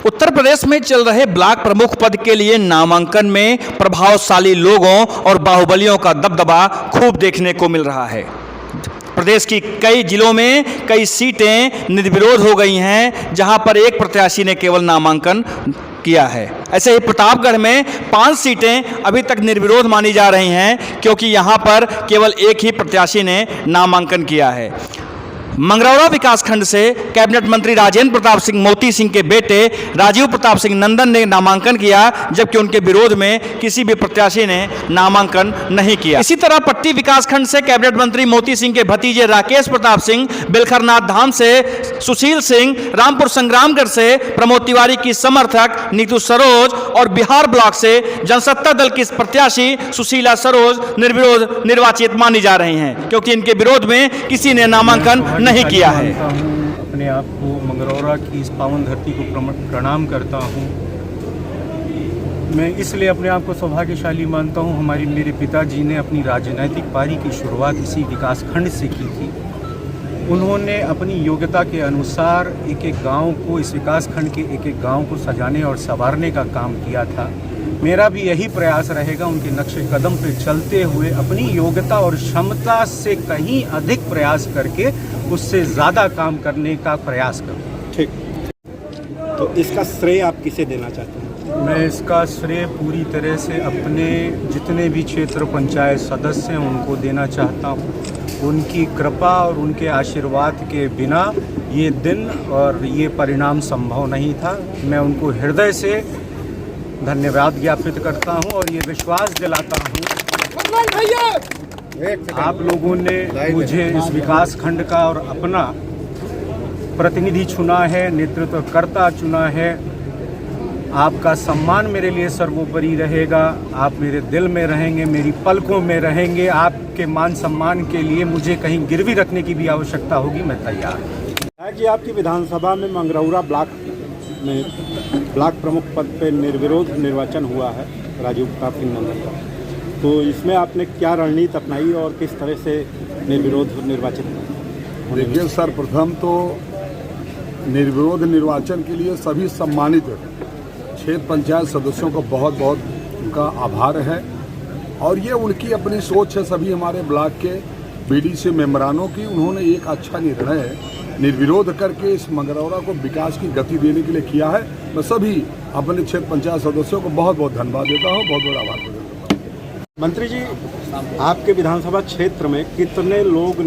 उत्तर प्रदेश में चल रहे ब्लॉक प्रमुख पद के लिए नामांकन में प्रभावशाली लोगों और बाहुबलियों का दबदबा खूब देखने को मिल रहा है। प्रदेश की कई जिलों में कई सीटें निर्विरोध हो गई हैं, जहां पर एक प्रत्याशी ने केवल नामांकन किया है। ऐसे ही प्रतापगढ़ में 5 सीटें अभी तक निर्विरोध मानी जा रही हैं, क्योंकि यहां पर केवल एक ही प्रत्याशी ने नामांकन किया है। मंगरौरा विकासखंड से कैबिनेट मंत्री राजेंद्र प्रताप सिंह मोती सिंह के बेटे राजीव प्रताप सिंह नंदन ने नामांकन किया, जबकि उनके विरोध में किसी भी प्रत्याशी ने नामांकन नहीं किया। इसी तरह पट्टी विकासखंड से कैबिनेट मंत्री मोती सिंह के भतीजे राकेश प्रताप सिंह, बेलखरनाथ धाम से सुशील सिंह, रामपुर संग्रामगढ़ से प्रमोद तिवारी की समर्थक नीतू सरोज और बिहार ब्लॉक से जनसत्ता दल की प्रत्याशी सुशीला सरोज निर्विरोध निर्वाचित मानी जा रही हैं, क्योंकि इनके विरोध में किसी ने नामांकन नहीं किया है। अपने आप को मंगरौरा की इस पावन धरती को प्रणाम करता हूँ। मैं इसलिए अपने आप को सौभाग्यशाली मानता हूँ, मेरे पिताजी ने अपनी राजनीतिक पारी की शुरुआत इसी विकासखंड से की थी। उन्होंने अपनी योग्यता के अनुसार एक एक गांव को, इस विकासखंड के एक एक गांव को सजाने और संवारने का काम किया था। मेरा भी यही प्रयास रहेगा, उनके नक्शे कदम पे चलते हुए अपनी योग्यता और क्षमता से कहीं अधिक प्रयास करके उससे ज़्यादा काम करने का प्रयास करूँ। ठीक, तो इसका श्रेय आप किसे देना चाहते हैं? मैं इसका श्रेय पूरी तरह से अपने जितने भी क्षेत्र पंचायत सदस्य हैं उनको देना चाहता हूँ। उनकी कृपा और उनके आशीर्वाद के बिना ये दिन और ये परिणाम संभव नहीं था। मैं उनको हृदय से धन्यवाद ज्ञापित करता हूं और ये विश्वास दिलाता हूं, आप लोगों ने मुझे इस विकास खंड का और अपना प्रतिनिधि चुना है, नेतृत्वकर्ता चुना है। आपका सम्मान मेरे लिए सर्वोपरि रहेगा। आप मेरे दिल में रहेंगे, मेरी पलकों में रहेंगे। आपके मान सम्मान के लिए मुझे कहीं गिरवी रखने की भी आवश्यकता होगी, मैं तैयार हूँ। जी, आपकी विधानसभा में मंगरौरा ब्लॉक में ब्लॉक प्रमुख पद पे निर्विरोध निर्वाचन हुआ है राजीव प्रताप सिंह नंदन का, तो इसमें आपने क्या रणनीति अपनाई और किस तरह से निर्विरोध निर्वाचित हुआ? देखिए सर, प्रथम तो निर्विरोध निर्वाचन के लिए सभी सम्मानित क्षेत्र पंचायत सदस्यों को बहुत बहुत उनका आभार है, और ये उनकी अपनी सोच है। सभी हमारे ब्लॉक के बीडीसी मेंबरानों की, उन्होंने एक अच्छा निर्णय निर्विरोध करके इस मंगरौरा को विकास की गति देने के लिए किया है। मैं सभी अपने क्षेत्र पंचायत सदस्यों को बहुत बहुत धन्यवाद देता हूँ, बहुत बहुत आभार प्रकट करता हूँ। मंत्री जी, आपके विधानसभा क्षेत्र में कितने लोग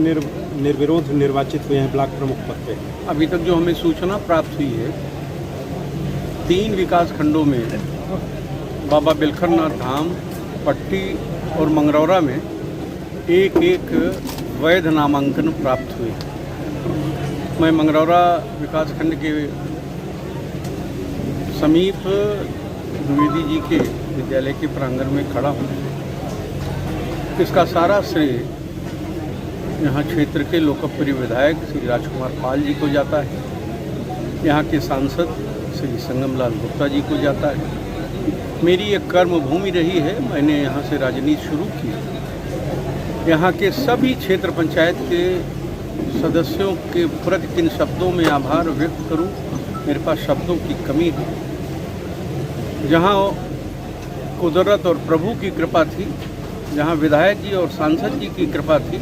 निर्विरोध निर्वाचित हुए हैं ब्लॉक प्रमुख पद पे? अभी तक जो हमें सूचना प्राप्त हुई है, 3 विकास खंडों में बाबा बेलखरनाथ धाम, पट्टी और मंगरौरा में एक एक वैध नामांकन प्राप्त हुए। मैं मंगरौरा विकासखंड के समीप द्विवेदी जी के विद्यालय के प्रांगण में खड़ा हूँ। इसका सारा श्रेय यहाँ क्षेत्र के लोकप्रिय विधायक श्री राजकुमार पाल जी को जाता है, यहाँ के सांसद श्री संगमलाल गुप्ता जी को जाता है। मेरी एक कर्म भूमि रही है, मैंने यहाँ से राजनीति शुरू की। यहाँ के सभी क्षेत्र पंचायत के सदस्यों के प्रति किन शब्दों में आभार व्यक्त करूं, मेरे पास शब्दों की कमी है। जहां कुदरत और प्रभु की कृपा थी, जहां विधायक जी और सांसद जी की कृपा थी,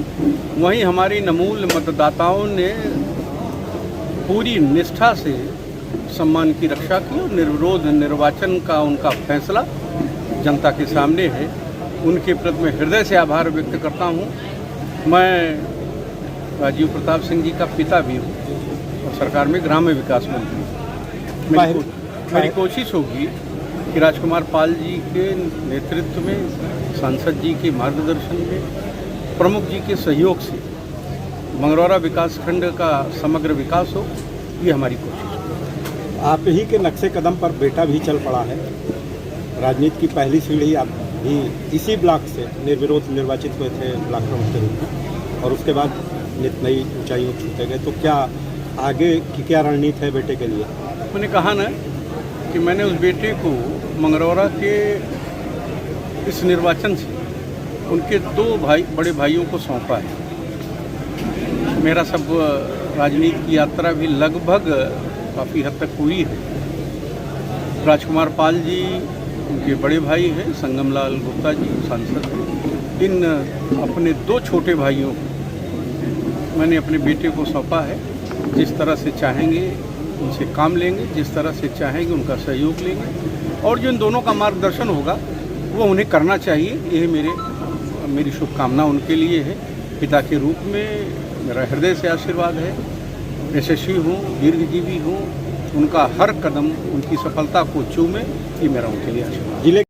वहीं हमारी नमूल मतदाताओं ने पूरी निष्ठा से सम्मान की रक्षा की और निर्विरोध निर्वाचन का उनका फैसला जनता के सामने है। उनके प्रति मैं हृदय से आभार व्यक्त करता हूँ। मैं राजीव प्रताप सिंह जी का पिता भी हूँ और सरकार में ग्राम्य विकास मंत्री हूँ। मेरी कोशिश होगी कि राजकुमार पाल जी के नेतृत्व में, सांसद जी के मार्गदर्शन में, प्रमुख जी के सहयोग से मंगरौरा विकासखंड का समग्र विकास हो, ये हमारी कोशिश है। आप ही के नक्शे कदम पर बेटा भी चल पड़ा है। राजनीति की पहली सीढ़ी आप भी इसी ब्लॉक से निर्विरोध निर्वाचित हुए थे ब्लॉक प्रमुख के रूप में, और उसके बाद नित नई ऊंचाइयों छूते गए। तो क्या आगे की क्या रणनीति है बेटे के लिए? मैंने कहा ना कि मैंने उस बेटे को मंगरौरा के इस निर्वाचन से उनके 2 बड़े भाइयों को सौंपा है। मेरा सब राजनीति की यात्रा भी लगभग काफ़ी हद तक पूरी है। राजकुमार पाल जी उनके बड़े भाई हैं, संगमलाल गुप्ता जी सांसद हैं। इन अपने 2 छोटे भाइयों को मैंने अपने बेटे को सौंपा है। जिस तरह से चाहेंगे उनसे काम लेंगे, जिस तरह से चाहेंगे उनका सहयोग लेंगे और जो इन दोनों का मार्गदर्शन होगा वो उन्हें करना चाहिए। यह मेरी शुभकामना उनके लिए है। पिता के रूप में मेरा हृदय से आशीर्वाद है। यशस्वी हों, दीर्घजीवी हों, उनका हर कदम उनकी सफलता को चूमे, ये मेरा उनके लिए आशीर्वाद है। जिले